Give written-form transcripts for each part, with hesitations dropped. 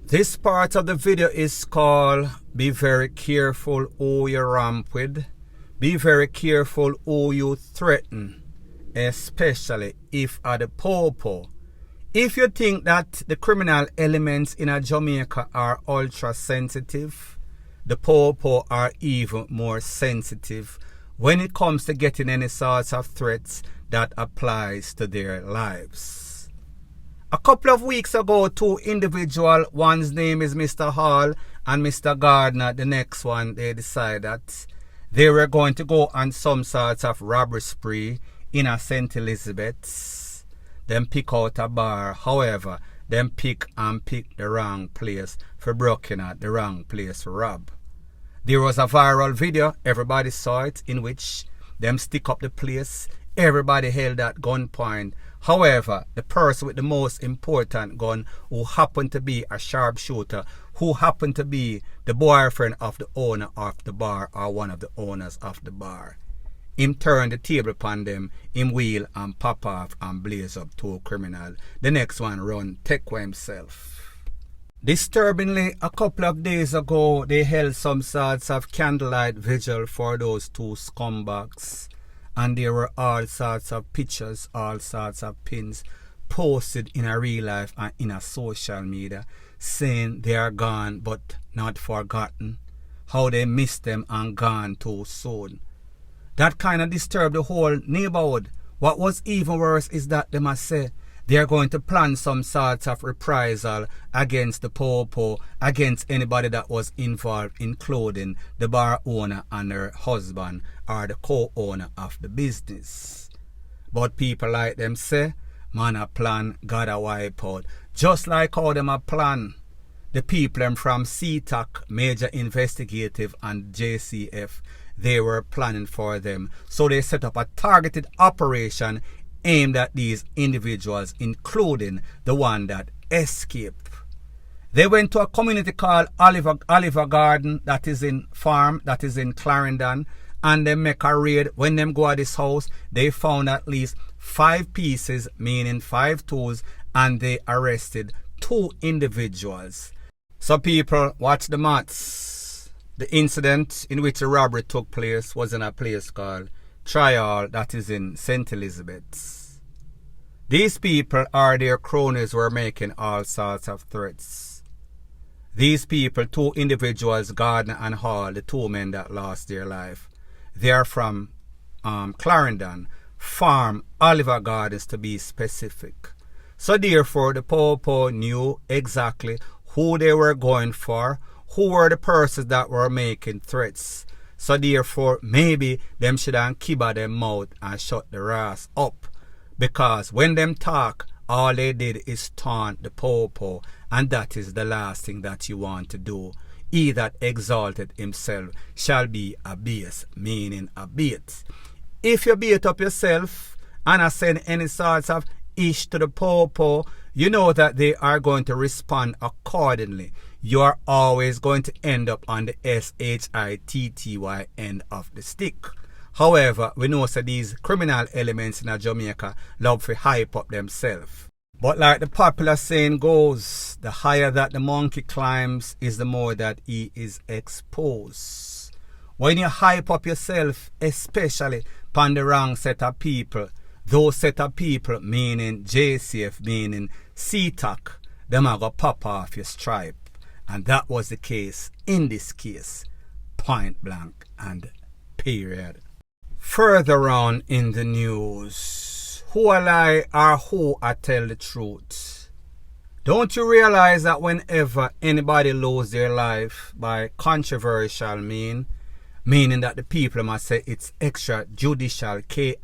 This part of the video is called Be Very Careful Who You Ramp With. Be very careful who you threaten, especially if at the popo. If you think that the criminal elements in a Jamaica are ultra sensitive, the popo are even more sensitive when it comes to getting any sorts of threats that applies to their lives. A couple of weeks ago, two individuals, one's name is Mr. Hall and Mr. Gardner, the next one, they decided that they were going to go on some sorts of robbery spree in a St. Elizabeth's. Them pick out a bar, however, them pick the wrong place for broken at the wrong place for rob. There was a viral video, everybody saw it, in which them stick up the place, everybody held at gunpoint. However, the person with the most important gun, who happened to be a sharpshooter, who happened to be the boyfriend of the owner of the bar or one of the owners of the bar, him turn the table upon them, him wheel and pop off and blaze up two criminal. The next one run, take for himself. Disturbingly, a couple of days ago, they held some sorts of candlelight vigil for those two scumbags. And there were all sorts of pictures, all sorts of pins posted in a real life and in a social media saying they are gone but not forgotten, how they missed them and gone too soon. That kind of disturbed the whole neighborhood. What was even worse is that they must say they are going to plan some sorts of reprisal against the popo, against anybody that was involved, including the bar owner and her husband or the co-owner of the business. But people like them say, man a plan, God a wipe out. Just like how them a plan. The people from CTAC, Major Investigative, and JCF, they were planning for them. So they set up a targeted operation aimed at these individuals, including the one that escaped. They went to a community called Oliver Garden, that is in Clarendon, and they make a raid. When them go at this house, they found at least 5 pieces, meaning 5 tools, and they arrested 2 individuals. So people, watch the maths. The incident in which the robbery took place was in a place called Trial, that is in St. Elizabeth's. These people or their cronies were making all sorts of threats. These people, 2 individuals, Gardner and Hall, the 2 men that lost their life, they are from Clarendon, Farm, Oliver Gardens to be specific. So therefore, the popo knew exactly who they were going for, who were the persons that were making threats. So therefore, maybe them should keep them mouth and shut the ass up. Because when them talk, all they did is taunt the popo, and that is the last thing that you want to do. He that exalted himself shall be abased, meaning abased. If you beat up yourself and I send any sorts of ish to the popo, you know that they are going to respond accordingly. You are always going to end up on the SHITTY end of the stick. However, we know that these criminal elements in Jamaica love to hype up themselves. But like the popular saying goes, the higher that the monkey climbs is the more that he is exposed. When you hype up yourself, especially upon the wrong set of people, those set of people, meaning JCF, meaning CTAC, them are going to pop off your stripe. And that was the case in this case, point blank and period. Further on in the news, who a lie or who a tell the truth? Don't you realize that whenever anybody lose their life by controversial meaning that the people must say it's extrajudicial, KILLING,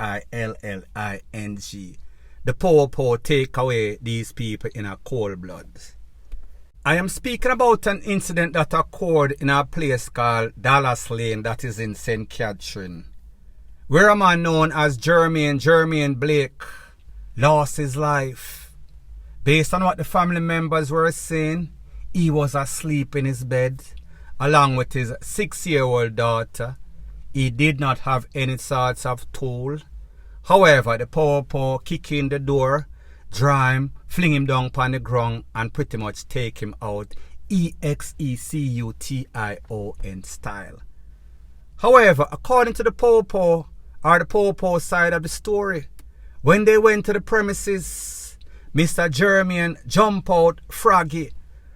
the popo take away these people in a cold blood. I am speaking about an incident that occurred in a place called Dallas Lane, that is in St. Catherine, where a man known as Jermaine Blake lost his life. Based on what the family members were saying, he was asleep in his bed along with his 6-year-old daughter. He did not have any sorts of tool. However, the popo kick in the door, draw him, fling him down upon the ground and pretty much take him out EXECUTION style. However, according to the Popo, or the Popo side of the story, when they went to the premises, Mr. JERMAINE jump out froggy,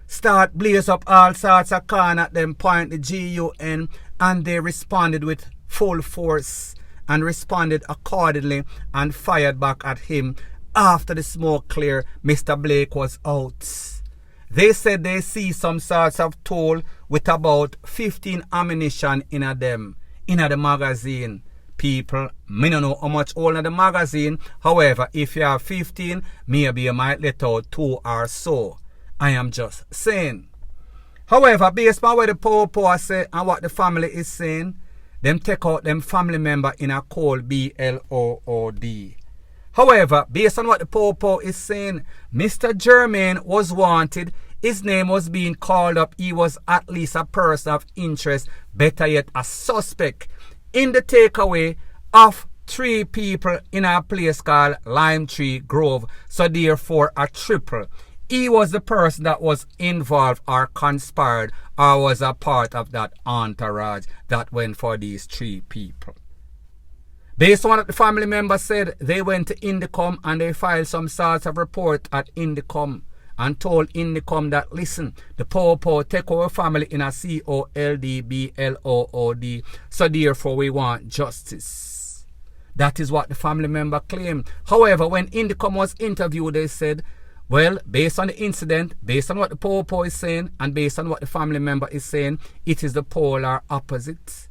start blaze up all sorts of can at them, point the GUN, and they responded with full force and responded accordingly and fired back at him. After the smoke cleared, Mr. Blake was out. They said they see some sorts of tool with about 15 ammunition in them, in the magazine. People, me don't know how much all in the magazine. However, if you have 15, maybe you might let out 2 or so. I am just saying. However, based on what the Popo say and what the family is saying, them take out them family member in a cold BLOOD. However, based on what the Popo is saying, Mr. JERMAINE was wanted. His name was being called up. He was at least a person of interest, better yet a suspect, in the takeaway of 3 people in a place called Lime Tree Grove. So therefore a triple. He was the person that was involved or conspired or was a part of that entourage that went for these 3 people. Based on what the family members said, they went to Indicom and they filed some sorts of report at Indicom and told Indicom that, listen, the Popo take our family in a COLDBLOOD, so therefore we want justice. That is what the family member claimed. However, when Indicom was interviewed, they said, well, based on the incident, based on what the Popo is saying, and based on what the family member is saying, it is the polar opposite.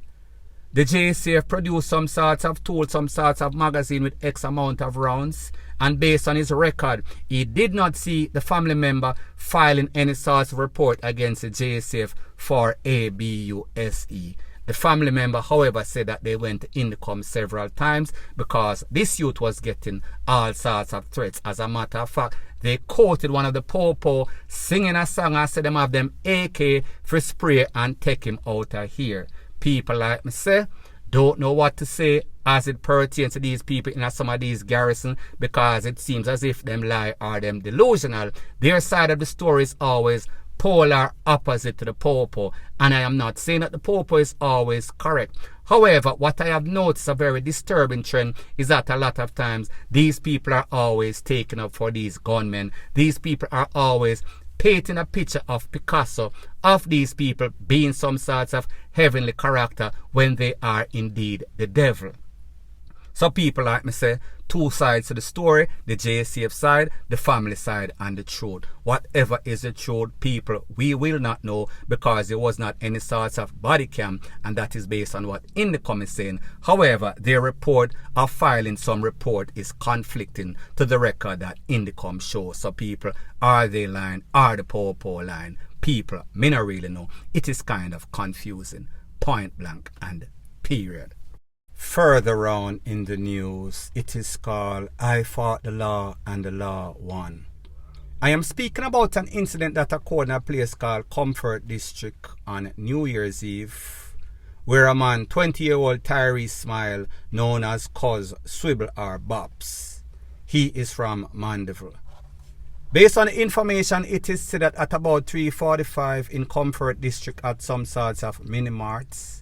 The JCF produced some sorts of tool, some sorts of magazine with X amount of rounds, and based on his record, he did not see the family member filing any sorts of report against the JCF for ABUSE. The family member, however, said that they went to Indicom several times because this youth was getting all sorts of threats. As a matter of fact, they quoted one of the Popo singing a song and said them have them AK for spray and take him out of here. People like me say, don't know what to say as it pertains to these people in some of these garrisons, because it seems as if them lie or them delusional. Their side of the story is always polar opposite to the Popo, and I am not saying that the Popo is always correct. However, what I have noticed a very disturbing trend is that a lot of times these people are always taken up for these gunmen. These people are always painting a picture of Picasso of these people being some sorts of heavenly character when they are indeed the devil. So people like me say, 2 sides to the story, the JCF side, the family side, and the truth. Whatever is the truth, people, we will not know because there was not any sorts of body cam, and that is based on what Indicom is saying. However, their report of filing some report is conflicting to the record that Indicom shows. So people, are they lying? Are the Popo lying? People, me not really know. It is kind of confusing. Point blank and period. Further on in the news, it is called I Fought the Law and the Law Won. I am speaking about an incident that occurred in a place called Comfort District on New Year's Eve, where a man, 20-year-old Tyree Smile, known as Cuz Swivel or Bops, he is from Mandeville. Based on the information, it is said that at about 3:45 in Comfort District at some sorts of mini-marts,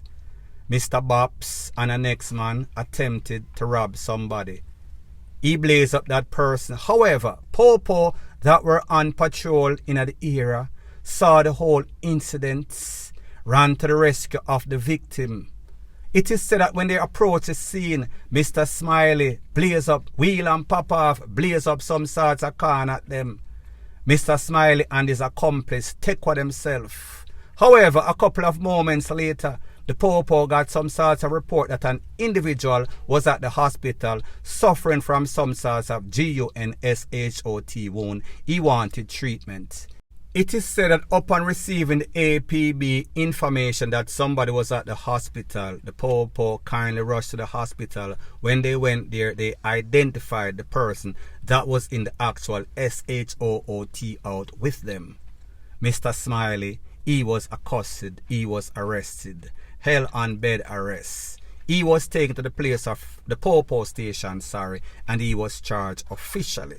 Mr. Bops and the next man attempted to rob somebody. He blazed up that person. However, Popo that were on patrol in the area saw the whole incident, ran to the rescue of the victim. It is said that when they approached the scene, Mr. Smiley blaze up, wheel and pop off, blaze up some sorts of can at them. Mr. Smiley and his accomplice take for themselves. However, a couple of moments later, the Popo got some sort of report that an individual was at the hospital suffering from some sort of GUNSHOT wound. He wanted treatment. It is said that upon receiving the APB information that somebody was at the hospital, the Popo kindly rushed to the hospital. When they went there, they identified the person that was in the actual SHOT out with them. Mr. Smiley, he was accosted, he was arrested. Held on bed arrest. He was taken to the place of the Popo station, and he was charged officially.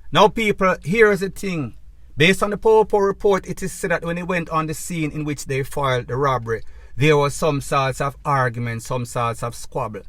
Now people, here's the thing. Based on the Popo report, it is said that when they went on the scene in which they filed the robbery, there was some sorts of argument, some sorts of squabble.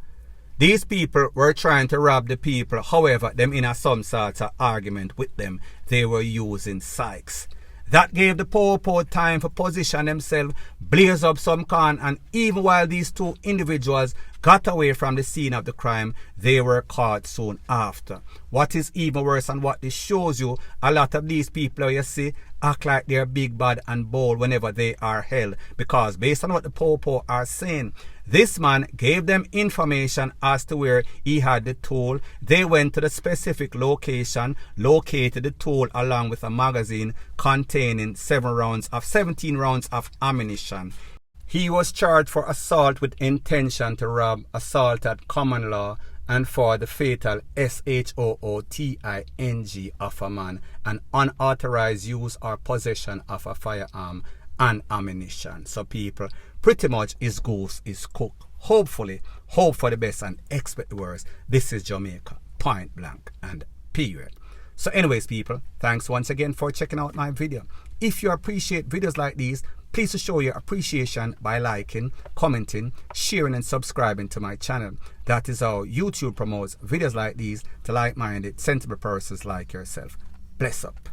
These people were trying to rob the people, however, them in a some sorts of argument with them, they were using sykes. That gave the Popo time for position themselves, blaze up some corn, and even while these two individuals got away from the scene of the crime, they were caught soon after. What is even worse, and what this shows you, a lot of these people you see act like they're big, bad and bold whenever they are held, because based on what the Popo are saying, this man gave them information as to where he had the tool. They went to the specific location, located the tool along with a magazine containing 17 rounds of ammunition. He was charged for assault with intention to rob, assault at common law, and for the fatal SHOOTING of a man, and unauthorized use or possession of a firearm and ammunition. So people, pretty much his goose is cooked. Hopefully, hope for the best and expect the worst. This is Jamaica, point blank and period. So anyways people, thanks once again for checking out my video. If you appreciate videos like these, please show your appreciation by liking, commenting, sharing and subscribing to my channel. That is how YouTube promotes videos like these to like-minded, sensible persons like yourself. Bless up.